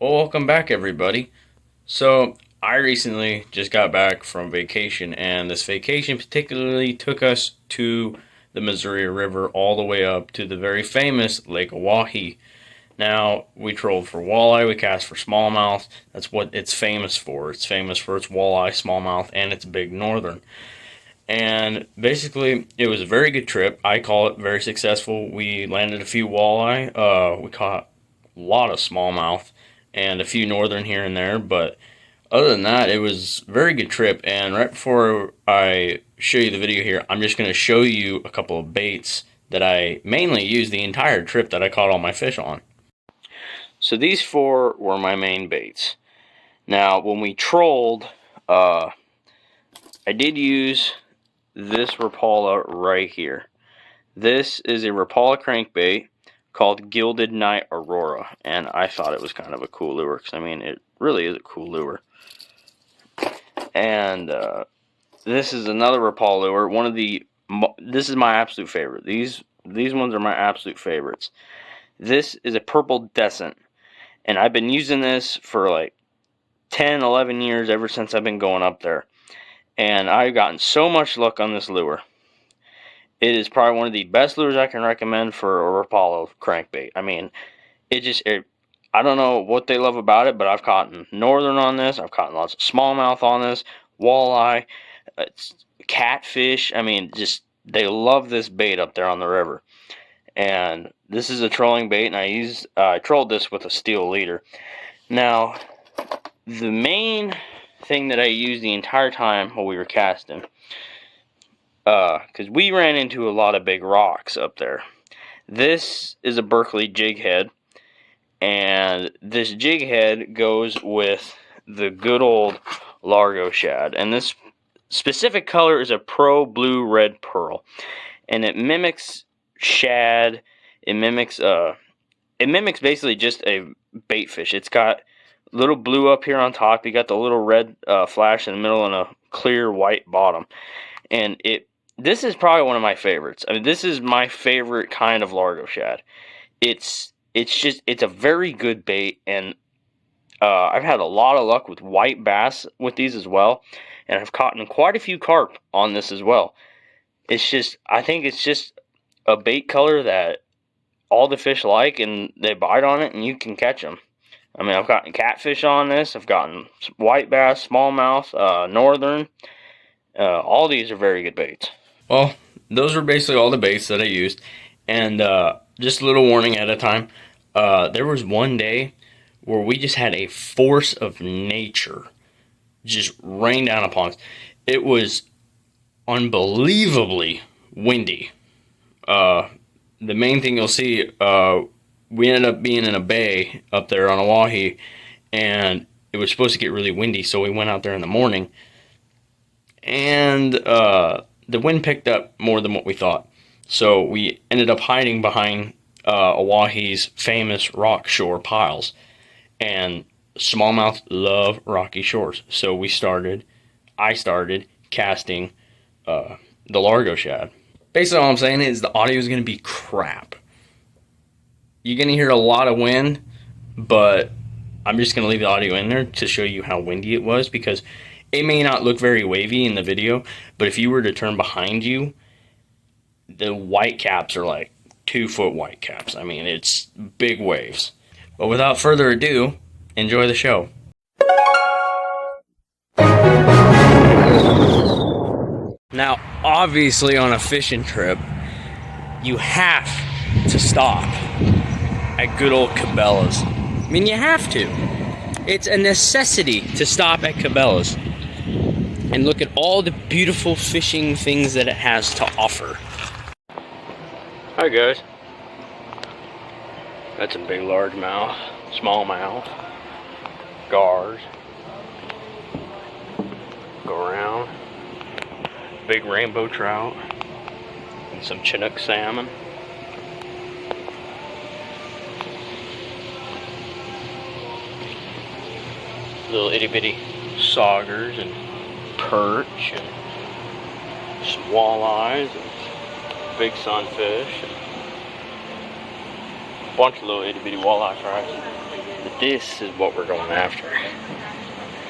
Well, welcome back, everybody. So, I recently just got back from vacation, and this vacation particularly took us to the Missouri River all the way up to the very famous Lake Oahe. Now, we trolled for walleye, we cast for smallmouth. That's what it's famous for. It's famous for its walleye, smallmouth, and its big northern. And basically, it was a very good trip. I call it very successful. We landed a few walleye. We caught a lot of smallmouth and a few northern here and there. But other than that, it was a very good trip. And right before I show you the video here, I'm just going to show you a couple of baits that I mainly used the entire trip that I caught all my fish on. So these four were my main baits. Now, when we trolled, I did use this Rapala right here. This is a Rapala crankbait called Gilded Night Aurora, and I thought it was kind of a cool lure, because I mean, it really is a cool lure. And this is another Rapala lure. This is my absolute favorite. These ones are my absolute favorites. This is a purple descent, and I've been using this for like 10, 11 years, ever since I've been going up there. And I've gotten so much luck on this lure. It is probably one of the best lures I can recommend for a Rapala crankbait. I mean, I don't know what they love about it, but I've caught northern on this. I've caught lots of smallmouth on this, walleye, catfish. I mean, just they love this bait up there on the river. And this is a trolling bait, and I trolled this with a steel leader. Now, the main thing that I used the entire time while we were casting, because we ran into a lot of big rocks up there. This is a Berkeley jig head, and this jig head goes with the good old Largo shad, and this specific color is a Pro Blue Red Pearl, and it mimics shad. It mimics basically just a bait fish. It's got little blue up here on top. You got the little red flash in the middle and a clear white bottom. And this is probably one of my favorites. I mean, this is my favorite kind of Largo shad. It's a very good bait, and I've had a lot of luck with white bass with these as well, and I've caught quite a few carp on this as well. I think it's just a bait color that all the fish like, and they bite on it, and you can catch them. I mean, I've gotten catfish on this. I've gotten white bass, smallmouth, northern. All these are very good baits. Well, those were basically all the baits that I used. And just a little warning at a time. There was one day where we just had a force of nature just rain down upon us. It was unbelievably windy. The main thing you'll see, we ended up being in a bay up there on Oahe, and it was supposed to get really windy, so we went out there in the morning, and the wind picked up more than what we thought. So we ended up hiding behind Oahe's famous rock shore piles, and smallmouth love rocky shores. So I started casting the Largo shad. Basically all I'm saying is the audio is going to be crap. You're going to hear a lot of wind, but I'm just going to leave the audio in there to show you how windy it was, because it may not look very wavy in the video, but if you were to turn behind you, the white caps are like 2-foot white caps. I mean, it's big waves. But without further ado, enjoy the show. Now, obviously on a fishing trip, you have to stop at good old Cabela's. I mean, you have to. It's a necessity to stop at Cabela's and look at all the beautiful fishing things that it has to offer. Hi guys. That's a big largemouth, smallmouth, gars, go around, big rainbow trout, and some Chinook salmon. Little itty bitty saugers and perch and some walleyes and big sunfish and a bunch of little itty bitty walleye fries. But this is what we're going after.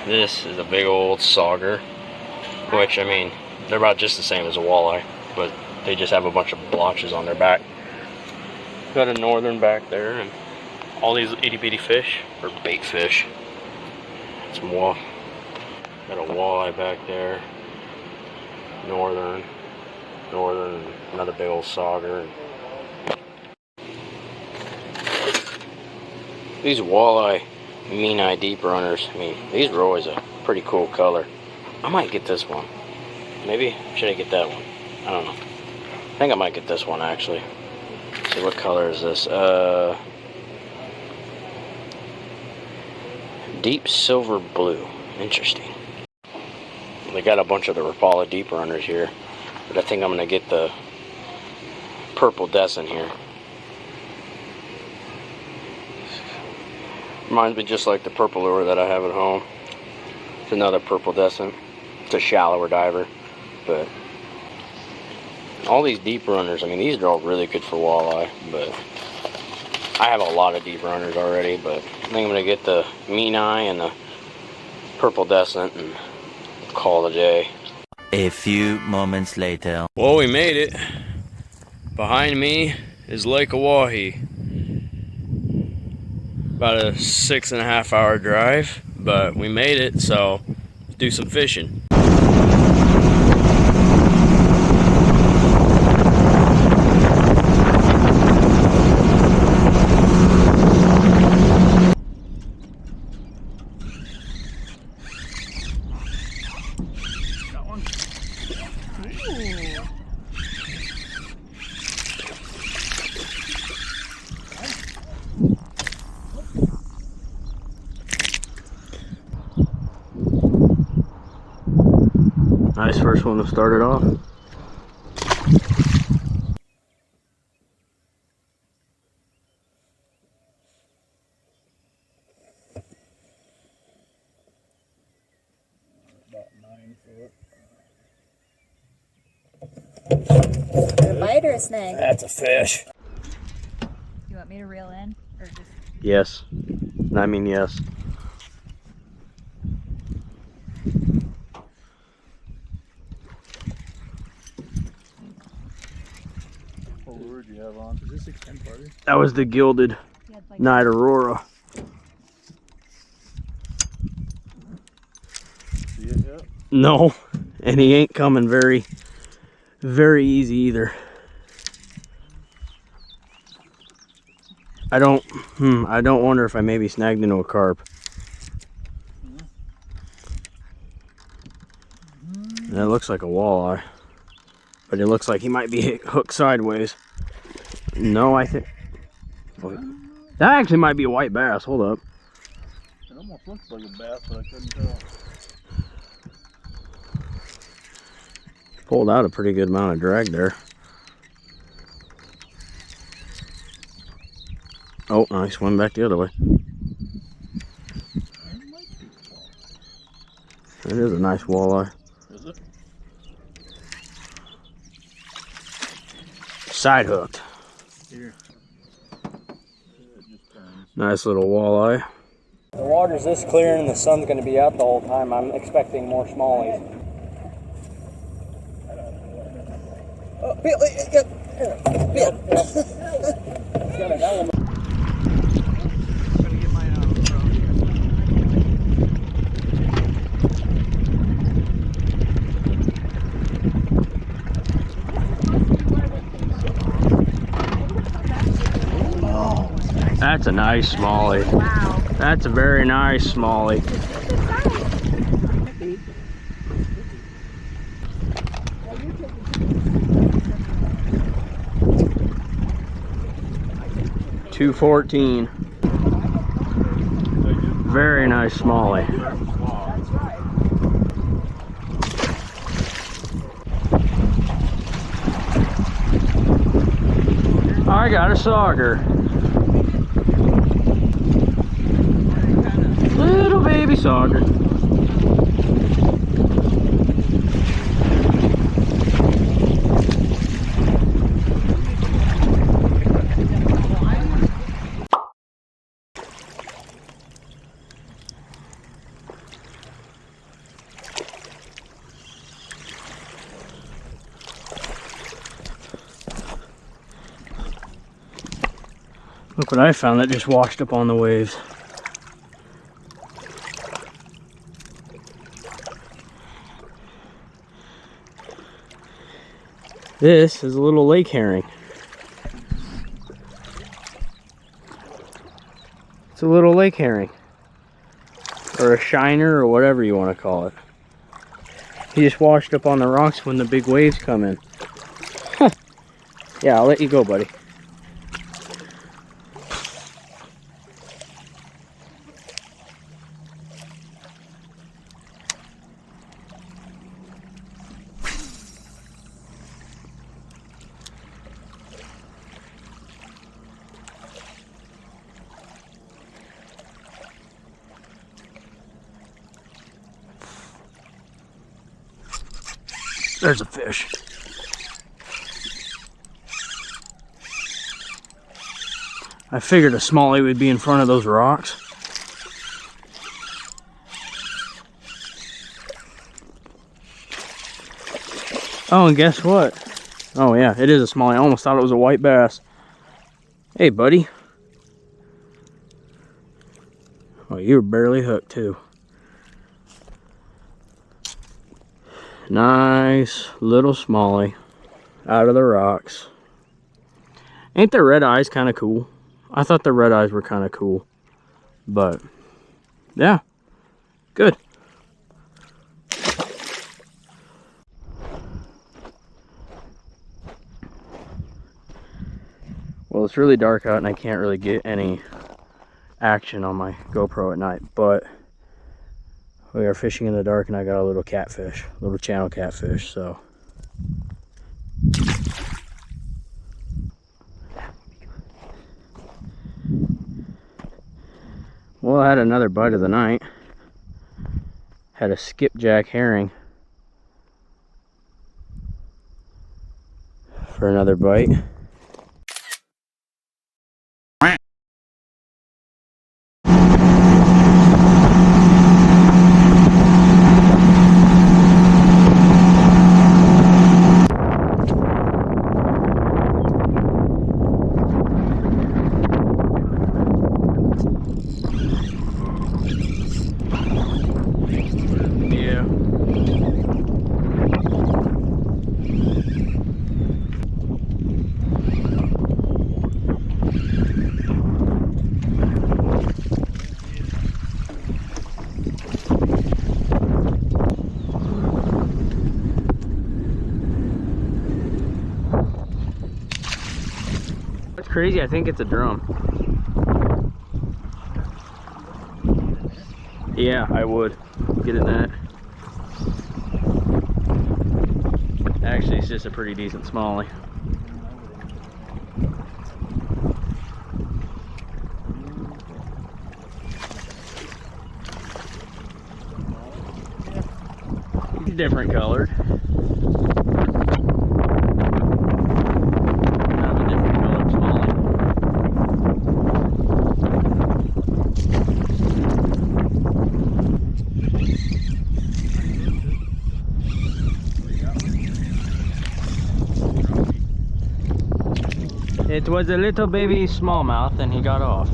This is a big old sauger, which, I mean, they're about just the same as a walleye, but they just have a bunch of blotches on their back. Got a northern back there, and all these itty bitty fish are bait fish. Some got a walleye back there, northern, another big old sauger. These walleye mean-eye deep runners, I mean, these were always a pretty cool color. I might get this one. Maybe, should I get that one? I don't know. I think I might get this one, actually. Let's see, what color is this? Deep silver blue. Interesting. They got a bunch of the Rapala deep runners here, but I think I'm gonna get the purple Descent here. Reminds me just like the purple lure that I have at home. It's another purple Descent. It's a shallower diver, but all these deep runners, I mean, these are all really good for walleye, but I have a lot of deep runners already, but I think I'm gonna get the mean-eye and the purple Descent and call it a day. A few moments later. Well, we made it. Behind me is Lake Oahe. About a 6.5 hour drive, but we made it, so let's do some fishing. Nice first one to start it off. About 9 foot. A bite or a snag? That's a fish. You want me to reel in? Or just... Yes. I mean, yes. What lure do you have on? Is this a 10 party? That was the gilded like Night Aurora. See it yet? No, and he ain't coming very easy either. I don't wonder if I maybe snagged into a carp. That looks like a walleye, but it looks like he might be hooked sideways. No, I think that actually might be a white bass. Hold up. It almost looks like a bass, but I couldn't tell. Pulled out a pretty good amount of drag there. Oh, no, he swam back the other way. It is a nice walleye. Is it? Side hooked. Here. Nice little walleye. The water's this clear and the sun's going to be out the whole time. I'm expecting more smallies. Oh, Bill, Bill. That's a nice smallie. Wow. That's a very nice smallie. $2.14. Very nice smallie. I got a sauger. Little baby sauger. But I found that just washed up on the waves. This is a little lake herring. It's a little lake herring. Or a shiner, or whatever you want to call it. He just washed up on the rocks when the big waves come in. Huh. Yeah, I'll let you go, buddy. There's a fish. I figured a smallie would be in front of those rocks. Oh, and guess what? Oh yeah, it is a smallie. I almost thought it was a white bass. Hey, buddy. Oh, you were barely hooked too. Nice little smallie out of the rocks. Ain't the red eyes kind of cool? I thought the red eyes were kind of cool. But, yeah, good. Well, it's really dark out and I can't really get any action on my GoPro at night, but we are fishing in the dark and I got a little catfish, little channel catfish, so. Well, I had another bite of the night. Had a skipjack herring for another bite. Crazy, I think it's a drum. Yeah, I would get in that. Actually, it's just a pretty decent smallie. He's different colored. It was a little baby smallmouth and he got off.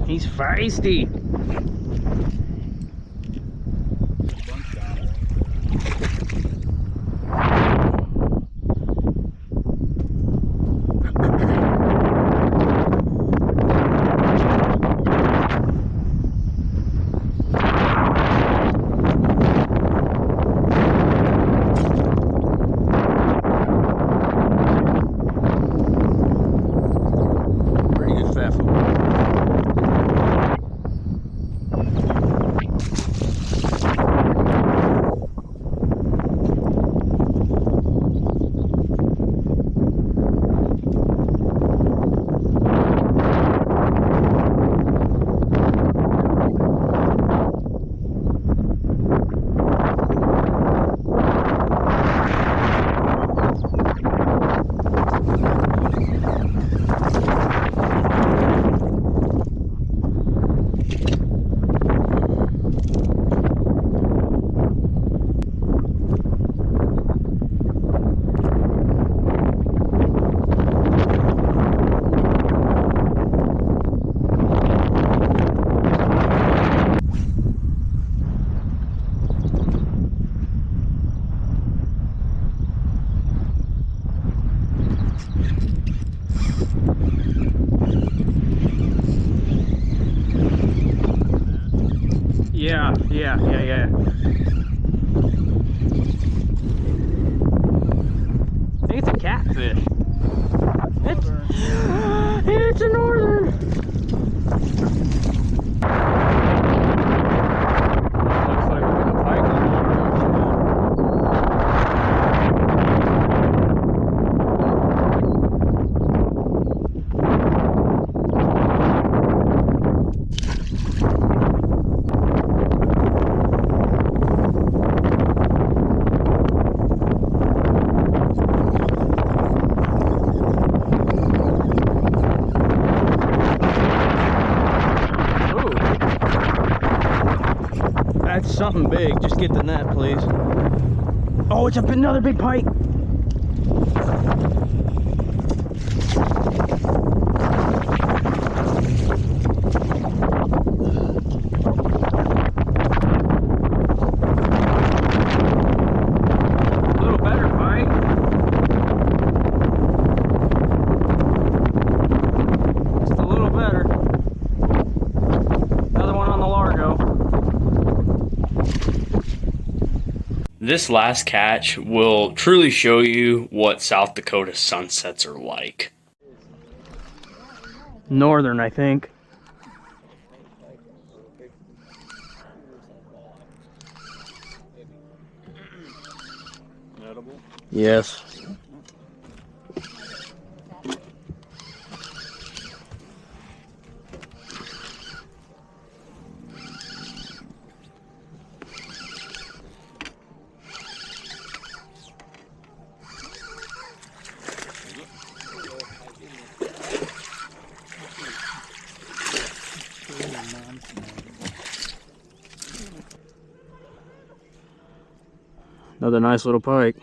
He's feisty. Pretty good fat fool. Yeah. I think it's a catfish. It's a northern. Looks like we're gonna pike on the That's something big. Just get the net, please. Oh, it's another big pike. A little better pike. Just a little better. Another one on the Largo. This last catch will truly show you what South Dakota sunsets are like. Northern, I think. Edible? Yes. Another nice little pike.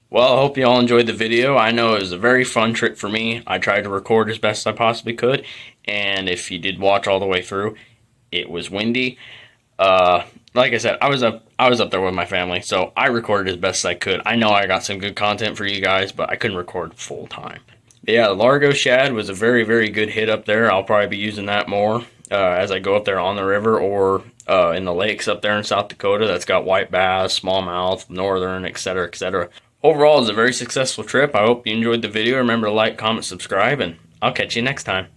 Well, I hope you all enjoyed the video. I know it was a very fun trip for me. I tried to record as best I possibly could, and if you did watch all the way through, it was windy. Like I said, I was up there with my family, so I recorded as best I could. I know I got some good content for you guys, but I couldn't record full time. Yeah, the Largo shad was a very, very good hit up there. I'll probably be using that more as I go up there on the river or in the lakes up there in South Dakota that's got white bass, smallmouth, northern, etc., etc. Overall, it was a very successful trip. I hope you enjoyed the video. Remember to like, comment, subscribe, and I'll catch you next time.